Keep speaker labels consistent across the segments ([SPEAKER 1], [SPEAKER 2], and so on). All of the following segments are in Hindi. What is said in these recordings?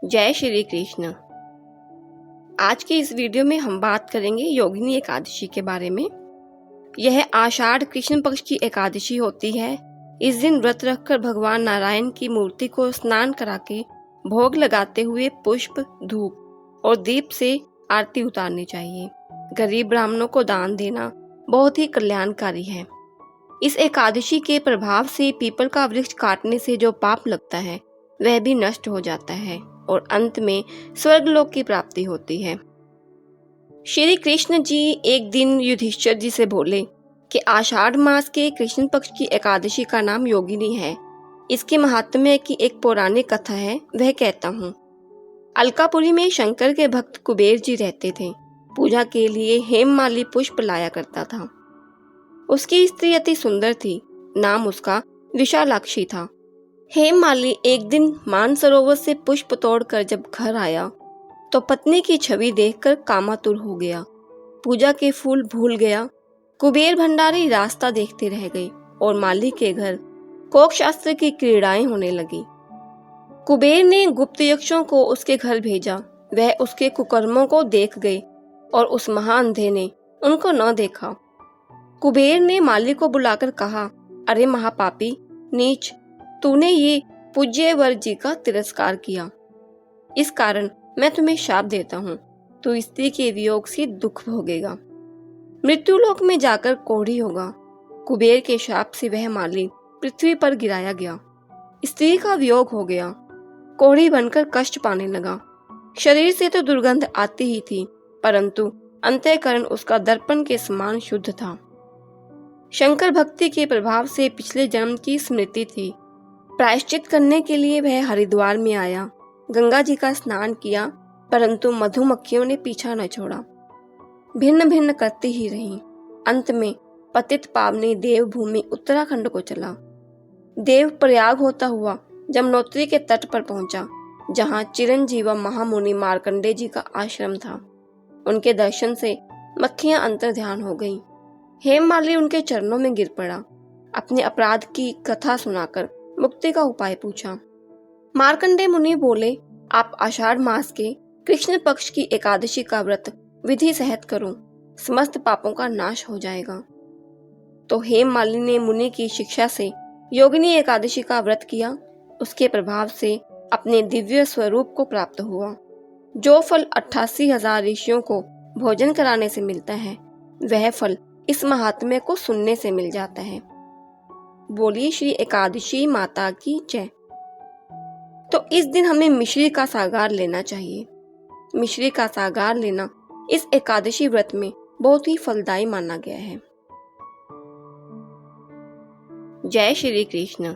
[SPEAKER 1] जय श्री कृष्ण। आज के इस वीडियो में हम बात करेंगे योगिनी एकादशी के बारे में। यह आषाढ़ कृष्ण पक्ष की एकादशी होती है। इस दिन व्रत रखकर भगवान नारायण की मूर्ति को स्नान करा के भोग लगाते हुए पुष्प, धूप और दीप से आरती उतारनी चाहिए। गरीब ब्राह्मणों को दान देना बहुत ही कल्याणकारी है। इस एकादशी के प्रभाव से पीपल का वृक्ष काटने से जो पाप लगता है वह भी नष्ट हो जाता है और अंत में स्वर्गलोक की प्राप्ति होती है। श्री कृष्ण जी एक दिन युधिष्ठिर जी से बोले कि आषाढ़ मास के कृष्ण पक्ष की एकादशी का नाम योगिनी है। इसके महात्म्य की एक पौराणिक कथा है, वह कहता हूँ। अलकापुरी में शंकर के भक्त कुबेर जी रहते थे। पूजा के लिए हेममाली पुष्प लाया करता था। उसकी स्त्री अति सुंदर थी। नाम उसका विशालाक्षी था। हेममाली एक दिन मानसरोवर से पुष्प तोड़कर जब घर आया तो पत्नी की छवि देखकर कामातुर हो गया। पूजा के फूल भूल गया। कुबेर भंडारी रास्ता देखते रह गए और माली के घर कोक शास्त्र की क्रीड़ाएं होने लगी। कुबेर ने गुप्त यक्षों को उसके घर भेजा। वह उसके कुकर्मों को देख गए और उस महाअंधे ने उनको न देखा। कुबेर ने माली को बुलाकर कहा, अरे महापापी नीच, तूने ये पूज्य वर जी का तिरस्कार किया। इस कारण मैं तुम्हें शाप देता हूँ। तू स्त्री के वियोग से दुख भोगेगा। मृत्युलोक में जाकर कोढ़ी होगा। कुबेर के शाप से वह माली पृथ्वी पर गिराया गया। स्त्री का वियोग हो गया। कोढ़ी बनकर कष्ट पाने लगा। शरीर से तो दुर्गंध आती ही थी, परंतु अंतःकरण उसका दर्पण के समान शुद्ध था। शंकर भक्ति के प्रभाव से पिछले जन्म की स्मृति थी। प्रायश्चित करने के लिए वह हरिद्वार में आया। गंगा जी का स्नान किया, परंतु मधुमक्खियों ने पीछा न छोड़ा। भिन्न भिन्न करती ही रहीं। अंत में पतित पावनी देवभूमि उत्तराखंड को चला। देव प्रयाग होता हुआ जमुनोत्री के तट पर पहुंचा, जहां चिरंजीवा महामुनि मार्कंडेय जी का आश्रम था। उनके दर्शन से मक्खियां अंतर्ध्यान हो गईं। हेममाली उनके चरणों में गिर पड़ा। अपने अपराध की कथा सुनाकर मुक्ति का उपाय पूछा। मार्कंडेय मुनि बोले, आप आषाढ़ मास के कृष्ण पक्ष की एकादशी का व्रत विधि सहित करो, समस्त पापों का नाश हो जाएगा। तो हेममाली ने मुनि की शिक्षा से योगिनी एकादशी का व्रत किया। उसके प्रभाव से अपने दिव्य स्वरूप को प्राप्त हुआ। जो फल 88,000 ऋषियों को भोजन कराने से मिलता है, वह फल इस महात्म्य को सुनने से मिल जाता है। बोलिए श्री एकादशी माता की जय। तो इस दिन हमें मिश्री का सागार लेना चाहिए। मिश्री का सागार लेना इस एकादशी व्रत में बहुत ही फलदायी माना गया है। जय श्री कृष्ण।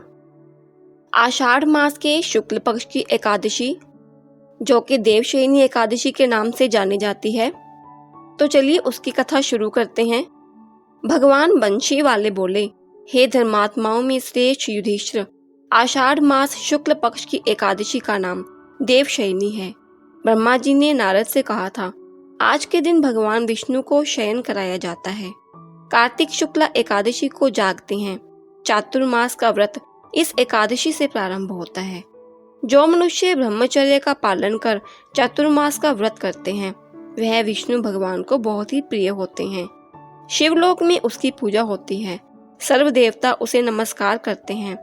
[SPEAKER 1] आषाढ़ मास के शुक्ल पक्ष की एकादशी, जो कि देवशयनी एकादशी के नाम से जानी जाती है, तो चलिए उसकी कथा शुरू करते हैं। भगवान बंशी वाले बोले, हे धर्मात्माओं में श्रेष्ठ युधिष्ठिर, आषाढ़ मास शुक्ल पक्ष की एकादशी का नाम देवशयनी है। ब्रह्मा जी ने नारद से कहा था, आज के दिन भगवान विष्णु को शयन कराया जाता है। कार्तिक शुक्ला एकादशी को जागते हैं। चातुर्मास का व्रत इस एकादशी से प्रारंभ होता है। जो मनुष्य ब्रह्मचर्य का पालन कर चातुर्मास का व्रत करते हैं, वह विष्णु भगवान को बहुत ही प्रिय होते हैं। शिवलोक में उसकी पूजा होती है। सर्व देवता उसे नमस्कार करते हैं।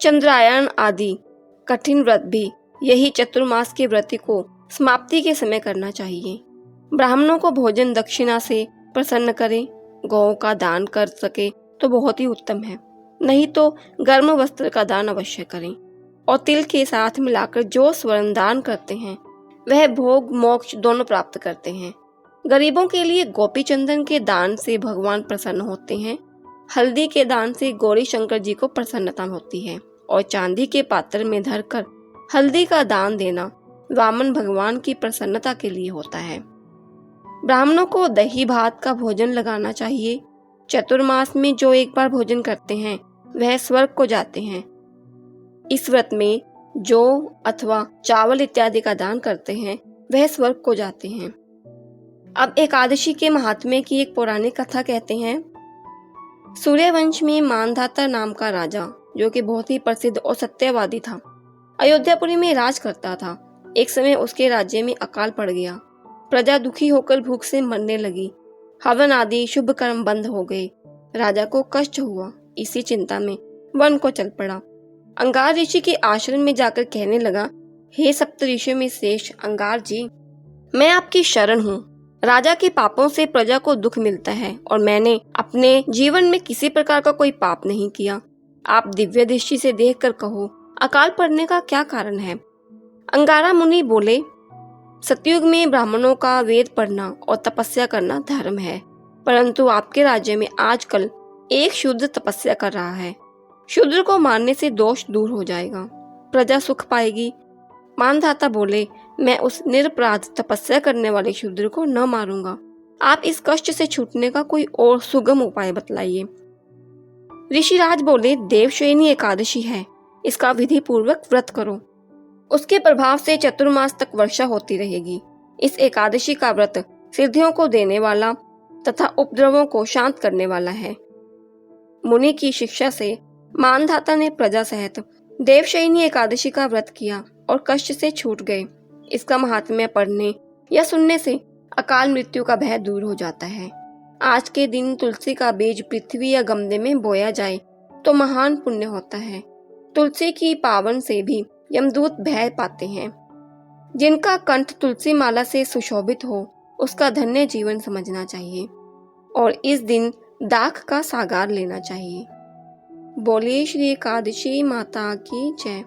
[SPEAKER 1] चंद्रायन आदि कठिन व्रत भी यही चतुर्मास के व्रत को समाप्ति के समय करना चाहिए। ब्राह्मणों को भोजन दक्षिणा से प्रसन्न करें। गौओं का दान कर सके तो बहुत ही उत्तम है, नहीं तो गर्म वस्त्र का दान अवश्य करें। और तिल के साथ मिलाकर जो स्वर्ण दान करते हैं, वह भोग मोक्ष दोनों प्राप्त करते हैं। गरीबों के लिए गोपी चंदन के दान से भगवान प्रसन्न होते हैं। हल्दी के दान से गौरी शंकर जी को प्रसन्नता होती है। और चांदी के पात्र में धरकर हल्दी का दान देना वामन भगवान की प्रसन्नता के लिए होता है। ब्राह्मणों को दही भात का भोजन लगाना चाहिए। चतुर्मास में जो एक बार भोजन करते हैं, वह स्वर्ग को जाते हैं। इस व्रत में जौ अथवा चावल इत्यादि का दान करते हैं, वह स्वर्ग को जाते हैं। अब एकादशी के महात्म्य की एक पौराणिक कथा कहते हैं। सूर्यवंश में मानधाता नाम का राजा, जो कि बहुत ही प्रसिद्ध और सत्यवादी था, अयोध्यापुरी में राज करता था। एक समय उसके राज्य में अकाल पड़ गया। प्रजा दुखी होकर भूख से मरने लगी। हवन आदि शुभ कर्म बंद हो गए। राजा को कष्ट हुआ। इसी चिंता में वन को चल पड़ा। अंगार ऋषि के आश्रम में जाकर कहने लगा, हे सप्त ऋषियों में श्रेष्ठ अंगार जी, मैं आपकी शरण हूँ। राजा के पापों से प्रजा को दुख मिलता है और मैंने अपने जीवन में किसी प्रकार का कोई पाप नहीं किया। आप दिव्य दृष्टि से देखकर कहो, अकाल पड़ने का क्या कारण है। अंगारा मुनि बोले, सतयुग में ब्राह्मणों का वेद पढ़ना और तपस्या करना धर्म है, परंतु आपके राज्य में आजकल एक शूद्र तपस्या कर रहा है। शूद्र को मारने से दोष दूर हो जाएगा, प्रजा सुख पाएगी। मानधाता बोले, मैं उस निरपराध तपस्या करने वाले शूद्र को न मारूंगा। आप इस कष्ट से छूटने का कोई और सुगम उपाय बतलाइए। ऋषिराज बोले, देवशयनी एकादशी है, इसका विधि पूर्वक व्रत करो। उसके प्रभाव से चतुर्मास तक वर्षा होती रहेगी। इस एकादशी का व्रत सिद्धियों को देने वाला तथा उपद्रवों को शांत करने वाला है। मुनि की शिक्षा से मानधाता ने प्रजा सहित देवशयनी एकादशी का व्रत किया और कष्ट से छूट गए। इसका महात्म्य पढ़ने या सुनने से अकाल मृत्यु का भय दूर हो जाता है। आज के दिन तुलसी का बीज पृथ्वी या गमले में बोया जाए तो महान पुण्य होता है। तुलसी की पावन से भी यमदूत भय पाते हैं। जिनका कंठ तुलसी माला से सुशोभित हो उसका धन्य जीवन समझना चाहिए और इस दिन दाख का सागार लेना चाहिए। बोलिए श्री एकादशी माता की जय।